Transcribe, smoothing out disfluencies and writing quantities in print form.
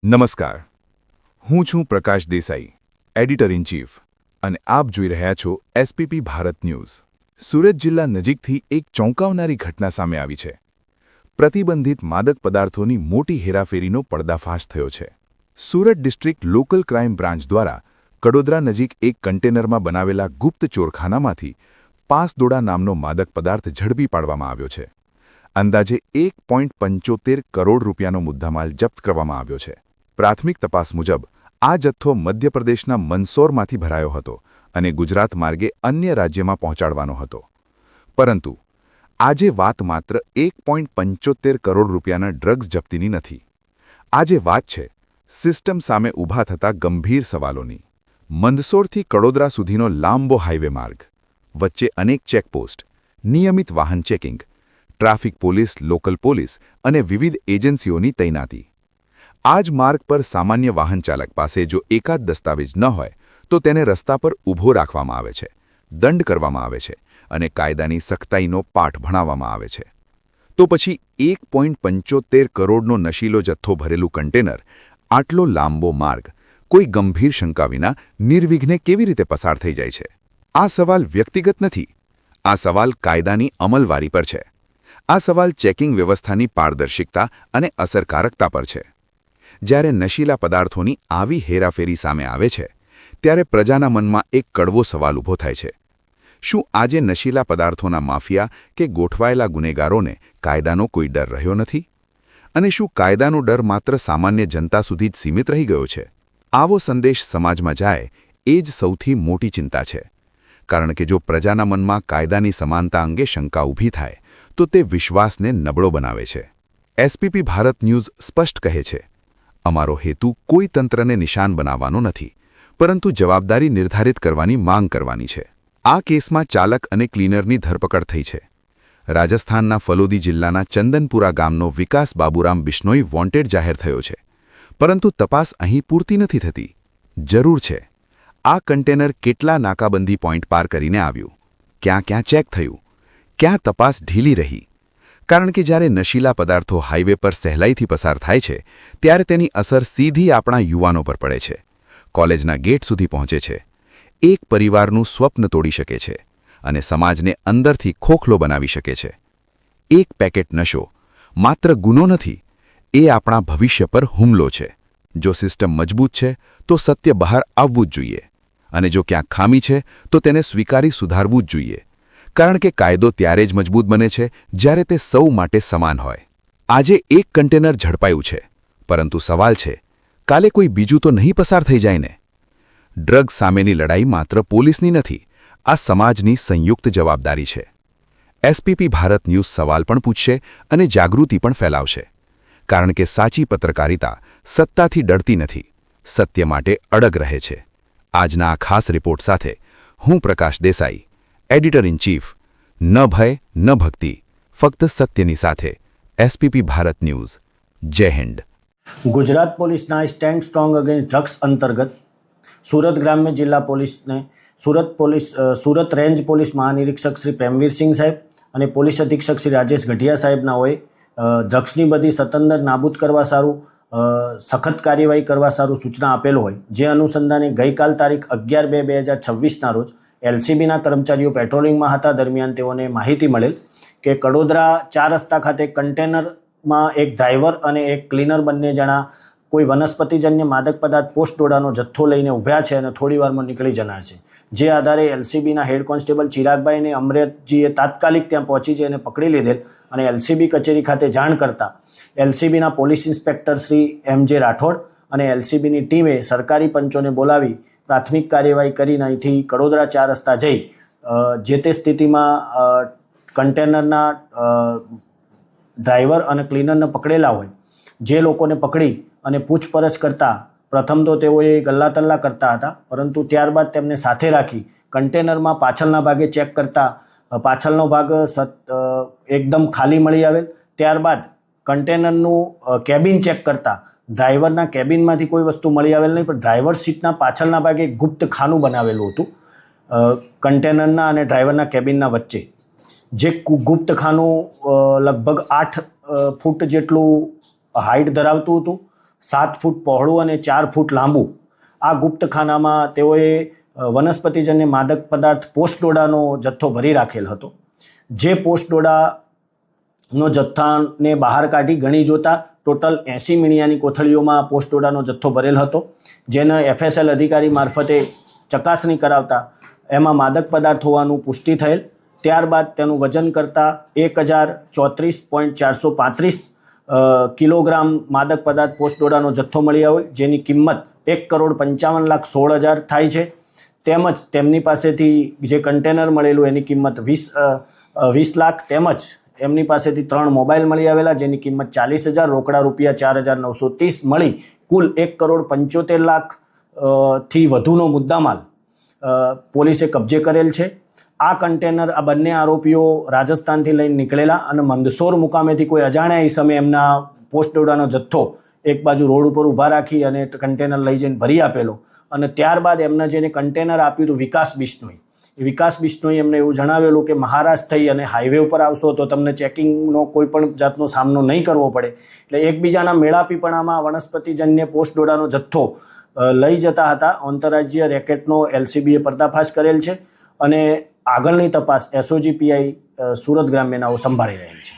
નમસ્કાર, હું છું પ્રકાશ દેસાઈ, એડિટર ઇન ચીફ, અને આપ જોઈ રહ્યા છો એસપીપી ભારત ન્યૂઝ. સુરત જિલ્લા નજીકથી એક ચોંકાવનારી ઘટના સામે આવી છે. પ્રતિબંધિત માદક પદાર્થોની મોટી હેરાફેરીનો પર્દાફાશ થયો છે. Surat district local crime branch દ્વારા કડોદરા નજીક એક કન્ટેનરમાં બનાવેલા ગુપ્ત ચોરખાનામાંથી પાસદોડા નામનો માદક પદાર્થ ઝડપી પાડવામાં આવ્યો છે. અંદાજે 1.75 કરોડ રૂપિયાનો મુદ્દામાલ જપ્ત કરવામાં આવ્યો છે. પ્રાથમિક તપાસ મુજબ આ જથ્થો મધ્યપ્રદેશના મંદસૌરમાંથી ભરાયો હતો અને ગુજરાત માર્ગે અન્ય રાજ્યમાં પહોંચાડવાનો હતો. પરંતુ આજે વાત માત્ર 1.75 કરોડ રૂપિયાના ડ્રગ્સ જપ્તીની નથી. આજે વાત છે સિસ્ટમ સામે ઊભા થતા ગંભીર સવાલોની. મંદસૌરથી કડોદરા સુધીનો લાંબો હાઇવે માર્ગ, વચ્ચે અનેક ચેકપોસ્ટ, નિયમિત વાહન checking, traffic police, local police અને વિવિધ એજન્સીઓની તૈનાતી. આ જ માર્ગ પર સામાન્ય વાહન ચાલક પાસે જો એકાદ દસ્તાવેજ ન હોય તો તેને રસ્તા પર ઊભો રાખવામાં આવે છે, દંડ કરવામાં આવે છે અને કાયદાની સખ્તાઈનો પાઠ ભણાવવામાં આવે છે. તો પછી 1.75 કરોડનો નશીલો જથ્થો ભરેલું કન્ટેનર, આટલો લાંબો માર્ગ, કોઈ ગંભીર શંકા વિના નિર્વિઘ્ને કેવી રીતે પસાર થઈ જાય છે? આ સવાલ વ્યક્તિગત નથી. આ સવાલ કાયદાની અમલવારી પર છે. આ સવાલ ચેકિંગ વ્યવસ્થાની પારદર્શિકતા અને અસરકારકતા પર છે. જ્યારે નશીલા પદાર્થોની આવી હેરાફેરી સામે આવે છે ત્યારે પ્રજાના મનમાં એક કડવો સવાલ ઊભો થાય છે. શું આજે નશીલા પદાર્થોના માફિયા કે ગોઠવાયેલા ગુનેગારોને કાયદાનો કોઈ ડર રહ્યો નથી? અને શું કાયદાનો ડર માત્ર સામાન્ય જનતા સુધી જ સીમિત રહી ગયો છે? આવો સંદેશ સમાજમાં જાય એ જ સૌથી મોટી ચિંતા છે. કારણ કે જો પ્રજાના મનમાં કાયદાની સમાનતા અંગે શંકા ઊભી થાય તો તે વિશ્વાસને નબળો બનાવે છે. એસપીપી ભારત ન્યૂઝ સ્પષ્ટ કહે છે, અમારો હેતુ કોઈ તંત્રને નિશાન બનાવવાનો નથી, પરંતુ જવાબદારી નિર્ધારિત કરવાની માંગ કરવાની છે. આ કેસમાં ચાલક અને ક્લીનરની ધરપકડ થઈ છે. રાજસ્થાનના ફલોદી જિલ્લાના ચંદનપુરા ગામનો વિકાસ બાબુરામ બિશ્નોઈ વોન્ટેડ જાહેર થયો છે. પરંતુ તપાસ અહીં પૂરતી નથી થતી. જરૂર છે. આ કન્ટેનર કેટલા નાકાબંધી પોઈન્ટ પાર કરીને આવ્યું? ક્યાં ક્યાં ચેક થયું? ક્યાં તપાસ ઢીલી રહી? કારણ કે જ્યારે નશીલા પદાર્થો હાઇવે પર સહેલાઈથી પસાર થાય છે ત્યારે તેની અસર સીધી આપણા યુવાનો પર પડે છે. કોલેજના ગેટ સુધી પહોંચે છે. એક પરિવારનું સ્વપ્ન તોડી શકે છે અને સમાજને અંદરથી ખોખલો બનાવી શકે છે. એક પેકેટ નશો માત્ર ગુનો નથી, એ આપણા ભવિષ્ય પર હુમલો છે. જો સિસ્ટમ મજબૂત છે તો સત્ય બહાર આવવું જ જોઈએ, અને જો ક્યાંક ખામી છે તો તેને સ્વીકારી સુધારવું જ જોઈએ. કારણ કે કાયદો ત્યારે જ મજબૂત બને છે જ્યારે તે સૌ માટે સમાન હોય. આજે એક કન્ટેનર ઝડપાયું છે, પરંતુ સવાલ છે, કાલે કોઈ બીજું તો નહીં પસાર થઈ જાય ને? ડ્રગ્સ સામેની લડાઈ માત્ર પોલીસની નથી, આ સમાજની સંયુક્ત જવાબદારી છે. એસપીપી ભારત ન્યૂઝ સવાલ પણ પૂછશે અને જાગૃતિ પણ ફેલાવશે. કારણ કે સાચી પત્રકારિતા સત્તાથી ડરતી નથી, સત્ય માટે અડગ રહે છે. આજના આ ખાસ રિપોર્ટ સાથે હું પ્રકાશ દેસાઈ, એડિટર ઇન ચીફ. ન ભય ન ભક્તિ, ફક્ત સત્યની સાથે. SPP Bharat news. જય હિન્દ. ગુજરાત પોલીસના સ્ટેન્ડ સ્ટ્રોંગ અગેન્સ્ટ ડ્રગ્સ અંતર્ગત સુરત ગ્રામ્ય જિલ્લા પોલીસને સુરત રેન્જ પોલીસ મહાનિરીક્ષક શ્રી પ્રેમવીરસિંહ સાહેબ અને પોલીસ અધિક્ષક શ્રી રાજેશ ગઢિયા સાહેબનાઓએ ડ્રગ્સની બધી સતંદર નાબૂદ કરવા સારું સખત કાર્યવાહી કરવા સારું સૂચના આપેલ હોય, જે અનુસંધાને ગઈકાલ તારીખ 11/2/2026ના રોજ એલસીબીના કર્મચારીઓ પેટ્રોલિંગમાં હતા દરમિયાન તેઓને માહિતી મળેલ કે કડોદરા 4 રસ્તા ખાતે કન્ટેનરમાં એક ડ્રાઈવર અને એક ક્લીનર બંને જણા કોઈ વનસ્પતિજન્ય માદક પદાર્થ પોસ્ટડોડાનો જથ્થો લઈને ઊભ્યા છે અને થોડી વારમાં નીકળી જનાર છે. જે આધારે એલસીબીના હેડ કોન્સ્ટેબલ ચિરાગભાઈ અને અમરેતજીએ તાત્કાલિક ત્યાં પહોંચી જઈને પકડી લીધેલ અને એલસીબી કચેરી ખાતે જાણ કરતા એલસીબીના પોલીસ ઇન્સ્પેક્ટર શ્રી એમ.જે. રાઠોડ અને એલસીબીની ટીમે સરકારી પંચોને બોલાવી પ્રાથમિક કાર્યવાહી કરીને અહીંથી કડોદરા 4 રસ્તા જઈ જે તે સ્થિતિમાં કન્ટેનરના ડ્રાઈવર અને ક્લીનરને પકડેલા હોય જે લોકોને પકડી અને પૂછપરછ કરતા પ્રથમ તો તેઓએ ગલ્લા તલ્લા કરતા હતા, પરંતુ ત્યારબાદ તેમને સાથે રાખી કન્ટેનરમાં પાછળના ભાગે ચેક કરતા પાછળનો ભાગ એકદમ ખાલી મળી આવેલ. ત્યારબાદ કન્ટેનરનું કેબિન ચેક કરતા ડ્રાઈવરના કેબિનમાંથી કોઈ વસ્તુ મળી આવેલ નહીં, પણ ડ્રાઈવર સીટના પાછળના ભાગે એક ગુપ્ત ખાનું બનાવેલું હતું કન્ટેનરના અને ડ્રાઈવરના કેબિનના વચ્ચે. જે ગુપ્ત ખાનું લગભગ 8 ફૂટ જેટલું હાઇટ ધરાવતું હતું 7 ફૂટ પહોળું અને 4 ફૂટ લાંબુ આ ગુપ્તખાનામાં તેઓએ વનસ્પતિજન્ય માદક પદાર્થ પોસ્ટ ડોડાનો જથ્થો ભરી રાખેલ હતો. જે પોસ્ટ ડોડાનો જથ્થાને બહાર કાઢી ગણી જોતા ટોટલ 80 મીણિયાની કોથળીઓમાં પોસ્ટ ડોડાનો જથ્થો ભરેલ હતો, જેને FSL અધિકારી મારફતે ચકાસણી કરાવતા એમાં માદક પદાર્થ હોવાનું પુષ્ટિ થયેલ. ત્યારબાદ તેનું વજન કરતાં 1034.435 કિલોગ્રામ માદક પદાર્થ પોસ્ટ ડોડાનો જથ્થો મળી આવેલ, જેની કિંમત 1,55,16,000 થાય છે. તેમજ તેમની પાસેથી જે કન્ટેનર મળેલું એની કિંમત 20 લાખ, તેમજ એમની પાસેથી 3 મોબાઈલ મળી આવેલા જેની કિંમત 40,000, રોકડા રૂપિયા 4,930 મળી કુલ 1,75,00,000 થી વધુનો મુદ્દામાલ પોલીસે કબજે કરેલ છે. આ કન્ટેનર આ બંને આરોપીઓ રાજસ્થાનથી લઈને નીકળેલા અને મંદસોર મુકામેથી કોઈ અજાણ્યા ઇસમે એમના પોસ્ટ ડોડાનો જથ્થો એક બાજુ રોડ ઉપર ઊભા રાખી અને કન્ટેનર લઈ જઈને ભરી આપેલો અને ત્યારબાદ એમને જેને કન્ટેનર આપ્યું હતું વિકાસ બિશ્નોઈ એમને એવું જણાવેલું કે મહારાષ્ટ્ર થઈ અને હાઈવે ઉપર આવશો તો તમને ચેકિંગનો કોઈ પણ જાતનો સામનો નહીં કરવો પડે. એટલે એકબીજાના મેળાપીપણામાં વનસ્પતિજન્ય પોસ્ટ ડોડાનો જથ્થો લઈ જતા હતા. આંતરરાજ્ય રેકેટનો LCBએ પર્દાફાશ કરેલ છે અને આગળની તપાસ SOG PI સુરત ગ્રામ્યનાઓ સંભાળી રહેલ છે.